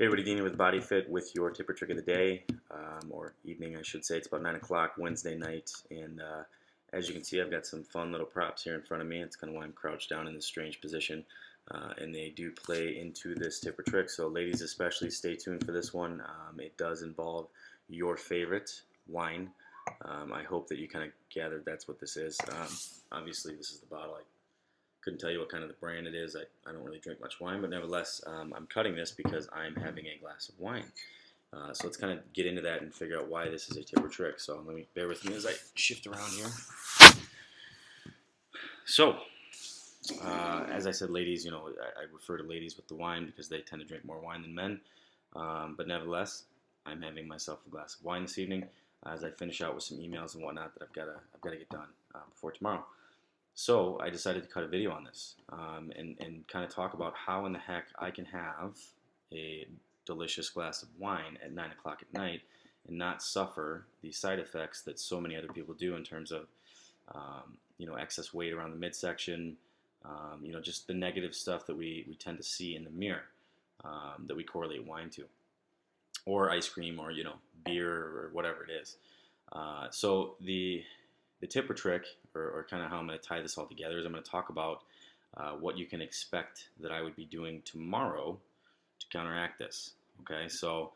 Hey everybody, Dean with Bodyfit with your tip or trick of the day, or evening I should say. It's about 9 o'clock Wednesday night, and as you can see I've got some fun little props here in front of me. It's kind of why I'm crouched down in this strange position, and they do play into this tip or trick, so ladies especially, stay tuned for this one. It does involve your favorite wine. I hope that you kind of gathered that's what this is. Obviously this is the bottle. I couldn't tell you what kind of the brand it is. I don't really drink much wine, but nevertheless, I'm cutting this because I'm having a glass of wine. So let's kind of get into that and figure out why this is a tip or trick. So let me bear with me as I shift around here. So, as I said, ladies, I refer to ladies with the wine because they tend to drink more wine than men. But nevertheless, I'm having myself a glass of wine this evening as I finish out with some emails and whatnot that I've got to get done before tomorrow. So I decided to cut a video on this and kind of talk about how in the heck I can have a delicious glass of wine at 9 o'clock at night and not suffer the side effects that so many other people do in terms of excess weight around the midsection, just the negative stuff that we tend to see in the mirror that we correlate wine to, or ice cream, or beer, or whatever it is. So the tip or trick, or kind of how I'm going to tie this all together, is I'm going to talk about what you can expect that I would be doing tomorrow to counteract this. Okay, so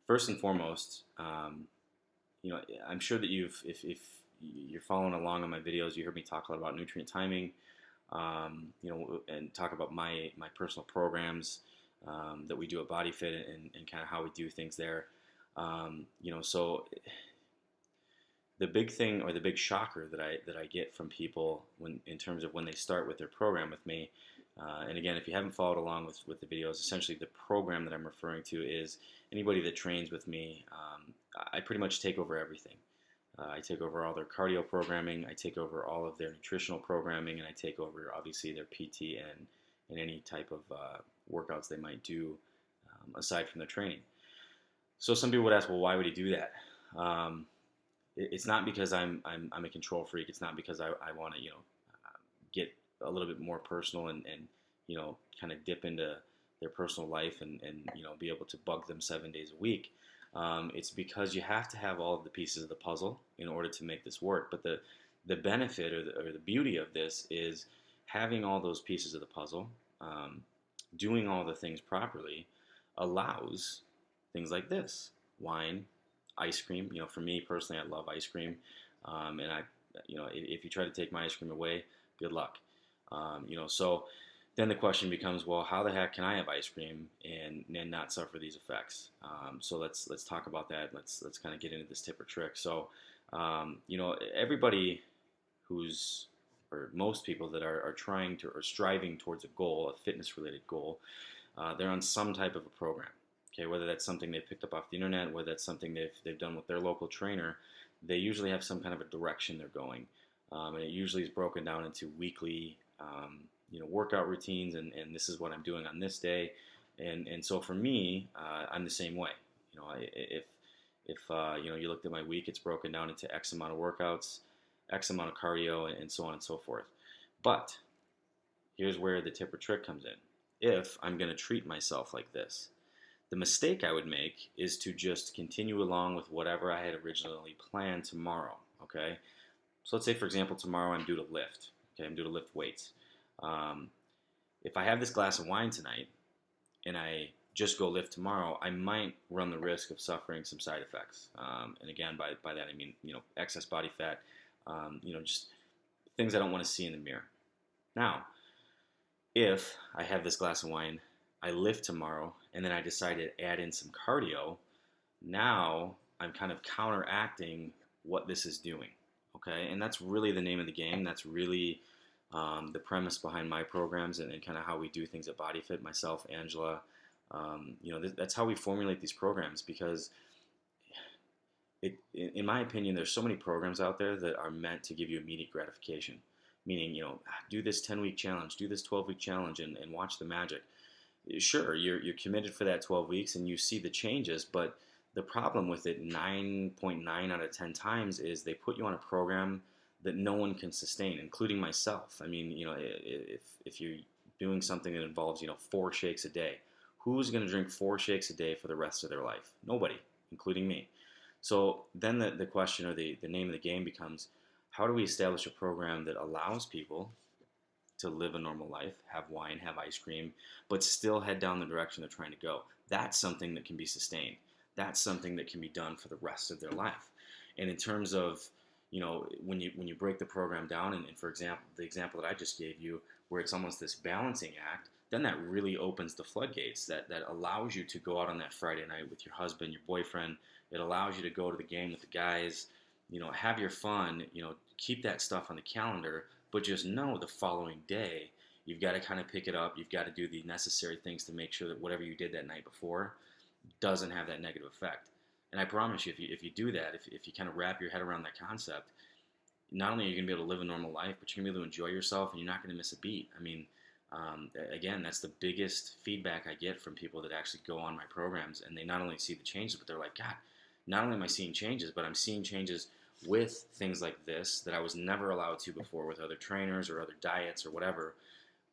first and foremost, I'm sure that if you're following along on my videos, you heard me talk a lot about nutrient timing, and talk about my personal programs that we do at Bodyfit and kind of how we do things there. So the big thing, or the big shocker that I get from people in terms of when they start with their program with me, and again, if you haven't followed along with the videos, essentially the program that I'm referring to is anybody that trains with me. I pretty much take over everything. I take over all their cardio programming, I take over all of their nutritional programming, and I take over obviously their PT and any type of workouts they might do aside from their training. So some people would ask, well, why would he do that? It's not because I'm a control freak. It's not because I want to get a little bit more personal and kind of dip into their personal life and be able to bug them 7 days a week. It's because you have to have all of the pieces of the puzzle in order to make this work. But the benefit or the beauty of this is having all those pieces of the puzzle, doing all the things properly, allows things like this: wine, ice cream. For me personally, I love ice cream, and if you try to take my ice cream away, good luck. So then the question becomes, well, how the heck can I have ice cream and not suffer these effects? So let's talk about that. Let's kind of get into this tip or trick. So everybody or most people that are trying to or striving towards a goal, a fitness related goal, they're on some type of a program. Okay, whether that's something they picked up off the internet, whether that's something they've done with their local trainer, they usually have some kind of a direction they're going, and it usually is broken down into weekly, workout routines, and this is what I'm doing on this day, and so for me, I'm the same way. If you looked at my week, it's broken down into X amount of workouts, X amount of cardio, and so on and so forth. But here's where the tip or trick comes in. If I'm going to treat myself like this, the mistake I would make is to just continue along with whatever I had originally planned tomorrow, okay? So let's say, for example, tomorrow I'm due to lift, okay? I'm due to lift weights. If I have this glass of wine tonight and I just go lift tomorrow, I might run the risk of suffering some side effects. And again, by that I mean, excess body fat, just things I don't want to see in the mirror. Now, if I have this glass of wine, I lift tomorrow, and then I decide to add in some cardio, now I'm kind of counteracting what this is doing, okay? And that's really the name of the game. That's really the premise behind my programs and kind of how we do things at Bodyfit, myself, Angela. That's how we formulate these programs, because in my opinion, there's so many programs out there that are meant to give you immediate gratification, meaning, do this 10-week challenge, do this 12-week challenge, and watch the magic. Sure, you're committed for that 12 weeks and you see the changes, but the problem with it 9.9 out of 10 times is they put you on a program that no one can sustain, including myself. I mean, if you're doing something that involves 4 shakes a day, Who's going to drink 4 shakes a day for the rest of their life? Nobody, including me. So then the question or the name of the game becomes, how do we establish a program that allows people to live a normal life, have wine, have ice cream, but still head down the direction they're trying to go? That's something that can be sustained. That's something that can be done for the rest of their life. And in terms of, when you break the program down, and for example, the example that I just gave you, where it's almost this balancing act, then that really opens the floodgates. That allows you to go out on that Friday night with your husband, your boyfriend. It allows you to go to the game with the guys, have your fun, keep that stuff on the calendar, but just know the following day, you've got to kind of pick it up. You've got to do the necessary things to make sure that whatever you did that night before doesn't have that negative effect. And I promise you, if you do that, if you kind of wrap your head around that concept, not only are you going to be able to live a normal life, but you're going to be able to enjoy yourself, and you're not going to miss a beat. I mean, again, that's the biggest feedback I get from people that actually go on my programs, and they not only see the changes, but they're like, God, not only am I seeing changes, but I'm seeing changes with things like this that I was never allowed to before with other trainers or other diets or whatever.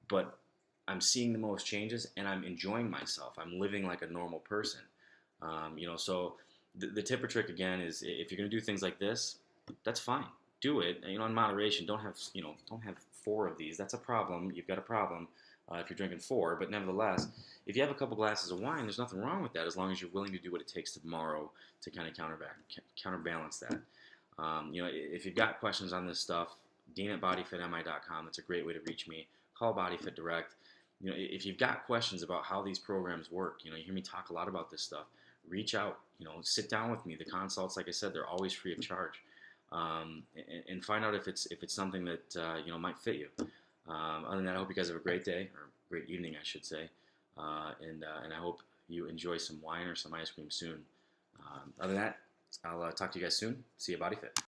But I'm seeing the most changes, and I'm enjoying myself. I'm living like a normal person. So the tip or trick again is, if you're going to do things like this, that's fine. Do it, in moderation. Don't have 4 of these. That's a problem. You've got a problem if you're drinking 4. But nevertheless, if you have a couple glasses of wine, there's nothing wrong with that, as long as you're willing to do what it takes tomorrow to kind of counterbalance that. If you've got questions on this stuff, Dean@bodyfitmi.com. That's a great way to reach me. Call Bodyfit direct. If you've got questions about how these programs work, you hear me talk a lot about this stuff. Reach out. Sit down with me. The consults, like I said, they're always free of charge. And find out if it's something that might fit you. Other than that, I hope you guys have a great day, or great evening, I should say. And I hope you enjoy some wine or some ice cream soon. Other than that, I'll talk to you guys soon. See you, Bodyfit.